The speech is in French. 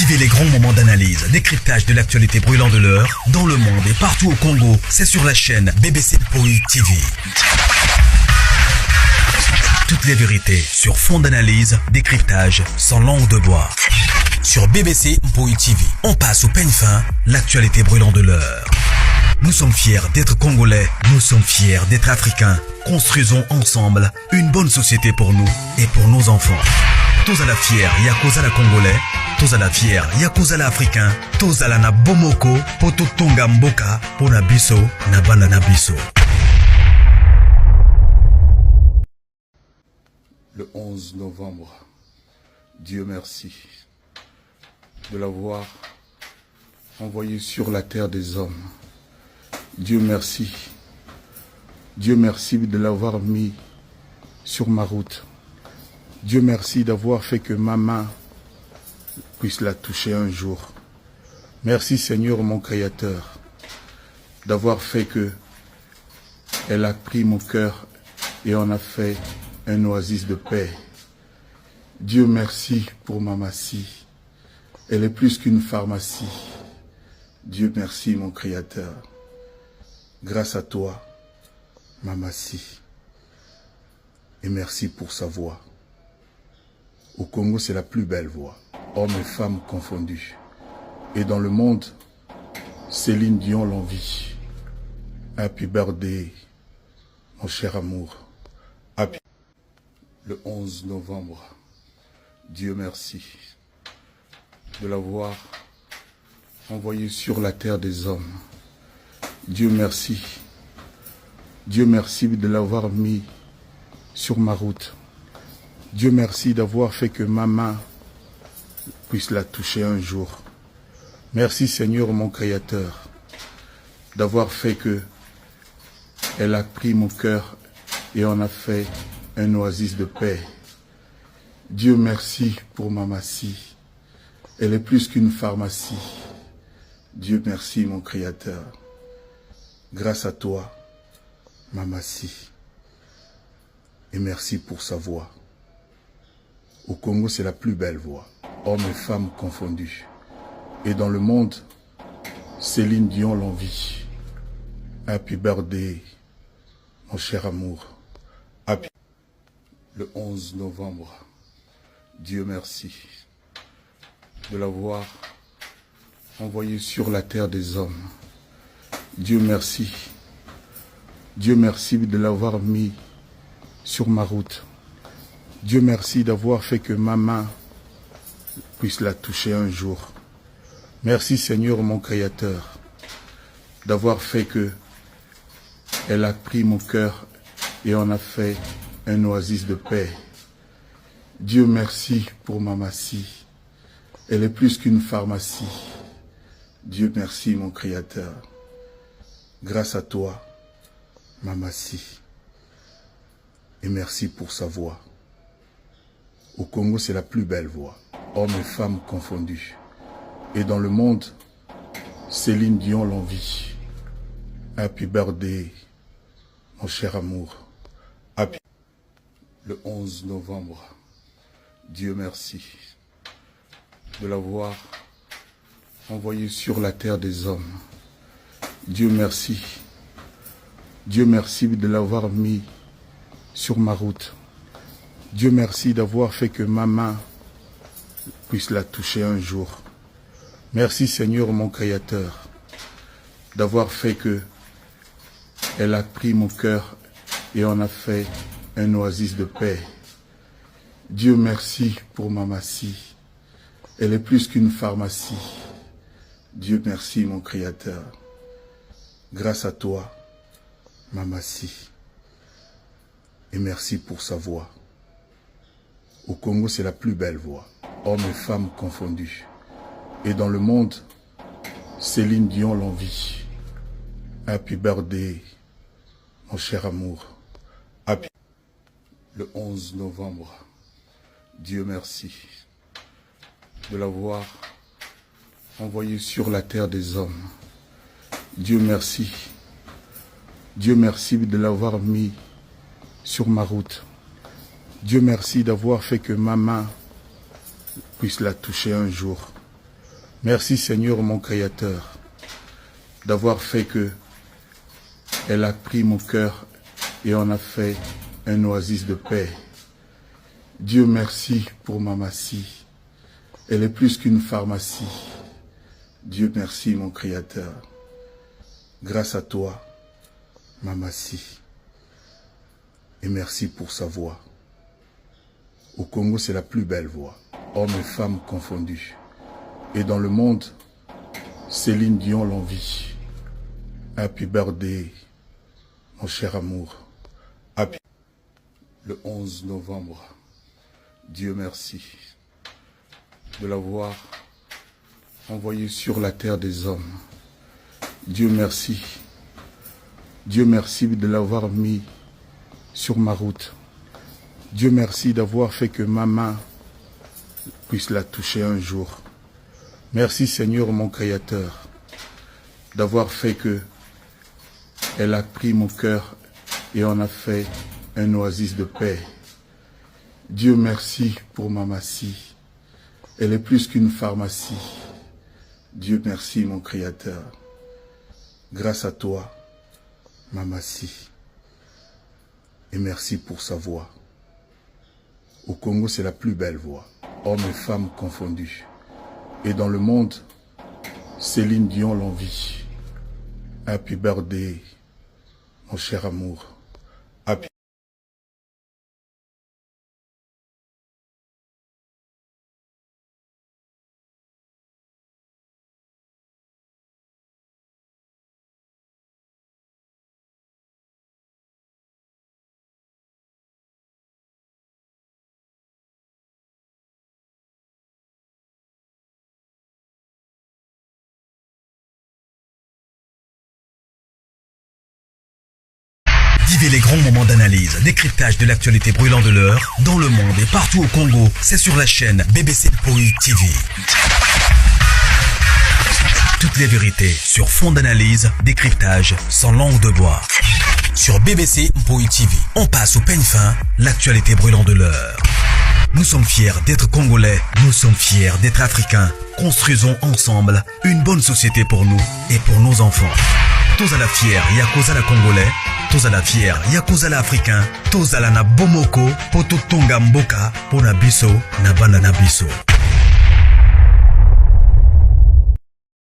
Vivez les grands moments d'analyse, décryptage de l'actualité brûlante de l'heure, dans le monde et partout au Congo. C'est sur la chaîne BBC Mpoi TV. Toutes les vérités sur fond d'analyse, décryptage, sans langue de bois. Sur BBC Mpoi TV, on passe au peigne fin, l'actualité brûlante de l'heure. Nous sommes fiers d'être Congolais, nous sommes fiers d'être Africains. Construisons ensemble une bonne société pour nous et pour nos enfants. Tous à la fière, Yakozala Congolais, tous à la fière, Yakozala Africain, tous à la na Bomoko, poto tonga mboka, pona biso, na banda na biso. Le 11 novembre, Dieu merci de l'avoir envoyé sur la terre des hommes. Dieu merci de l'avoir mis sur ma route. Dieu merci d'avoir fait que ma main puisse la toucher un jour. Merci Seigneur mon Créateur d'avoir fait que elle a pris mon cœur et en a fait un oasis de paix. Dieu merci pour ma massie. Elle est plus qu'une pharmacie. Dieu merci mon Créateur. Grâce à toi, ma massie. Et merci pour sa voix. Au Congo, c'est la plus belle voix. Hommes et femmes confondus. Et dans le monde, Céline Dion l'envie. Happy birthday, mon cher amour. Happy. Le 11 novembre, Dieu merci de l'avoir envoyé sur la terre des hommes. Dieu merci de l'avoir mis sur ma route. Dieu merci d'avoir fait que ma main puisse la toucher un jour. Merci Seigneur mon Créateur d'avoir fait que elle a pris mon cœur et en a fait un oasis de paix. Dieu merci pour ma massie. Elle est plus qu'une pharmacie. Dieu merci mon Créateur. Grâce à toi, ma massie. Et merci pour sa voix. Au Congo, c'est la plus belle voix. Hommes et femmes confondus. Et dans le monde, Céline Dion l'envie. Happy birthday, mon cher amour. Happy. Le 11 novembre, Dieu merci de l'avoir envoyé sur la terre des hommes. Dieu merci de l'avoir mis sur ma route. Dieu merci d'avoir fait que ma main puisse la toucher un jour. Merci Seigneur mon Créateur d'avoir fait que elle a pris mon cœur et en a fait un oasis de paix. Dieu merci pour ma massie. Elle est plus qu'une pharmacie. Dieu merci mon Créateur. Grâce à toi, ma massie. Et merci pour sa voix. Au Congo, c'est la plus belle voix. Hommes et femmes confondus. Et dans le monde, Céline Dion l'envie. Happy birthday, mon cher amour. Happy. Le 11 novembre, Dieu merci de l'avoir envoyé sur la terre des hommes. Dieu merci de l'avoir mis sur ma route. Dieu merci d'avoir fait que ma main puisse la toucher un jour. Merci Seigneur mon Créateur d'avoir fait que elle a pris mon cœur et en a fait un oasis de paix. Dieu merci pour ma massie. Elle est plus qu'une pharmacie. Dieu merci mon Créateur. Grâce à toi, ma massie. Et merci pour sa voix. Au Congo, c'est la plus belle voix. Hommes et femmes confondus. Et dans le monde, Céline Dion l'envie. Happy birthday, mon cher amour. Happy. Le 11 novembre, Dieu merci de l'avoir envoyé sur la terre des hommes. Dieu merci de l'avoir mis sur ma route. Dieu merci d'avoir fait que ma main puisse la toucher un jour. Merci Seigneur mon Créateur d'avoir fait que elle a pris mon cœur et en a fait un oasis de paix. Dieu merci pour Mamassi. Elle est plus qu'une pharmacie. Dieu merci mon Créateur. Grâce à toi, Mamassi. Et merci pour sa voix. Au Congo, c'est la plus belle voix. Hommes et femmes confondus. Et dans le monde, Céline Dion l'envie. Happy birthday, mon cher amour. Happy. Le 11 novembre, Dieu merci de l'avoir envoyé sur la terre des hommes. Dieu merci. Dieu merci de l'avoir mis sur ma route. Dieu merci d'avoir fait que ma main puisse la toucher un jour. Merci Seigneur mon Créateur d'avoir fait que elle a pris mon cœur et en a fait un oasis de paix. Dieu merci pour Mamassi. Elle est plus qu'une pharmacie. Dieu merci mon Créateur. Grâce à toi, Mamassi. Et merci pour sa voix. Au Congo, c'est la plus belle voix. Hommes et femmes confondus. Et dans le monde, Céline Dion l'envie. Happy birthday, mon cher amour. Happy. Vivez les grands moments d'analyse, décryptage de l'actualité brûlante de l'heure, dans le monde et partout au Congo. C'est sur la chaîne BBC Mpoi TV. Toutes les vérités sur fond d'analyse, décryptage sans langue de bois. Sur BBC Mpoi TV, on passe au peigne fin, l'actualité brûlante de l'heure. Nous sommes fiers d'être Congolais, nous sommes fiers d'être Africains. Construisons ensemble une bonne société pour nous et pour nos enfants. Tozala fier, yakozala Congolais. Tozala fier, yakozala Africain. Tozala na bomoko, poto tonga mboka, pona biso, na banda na biso.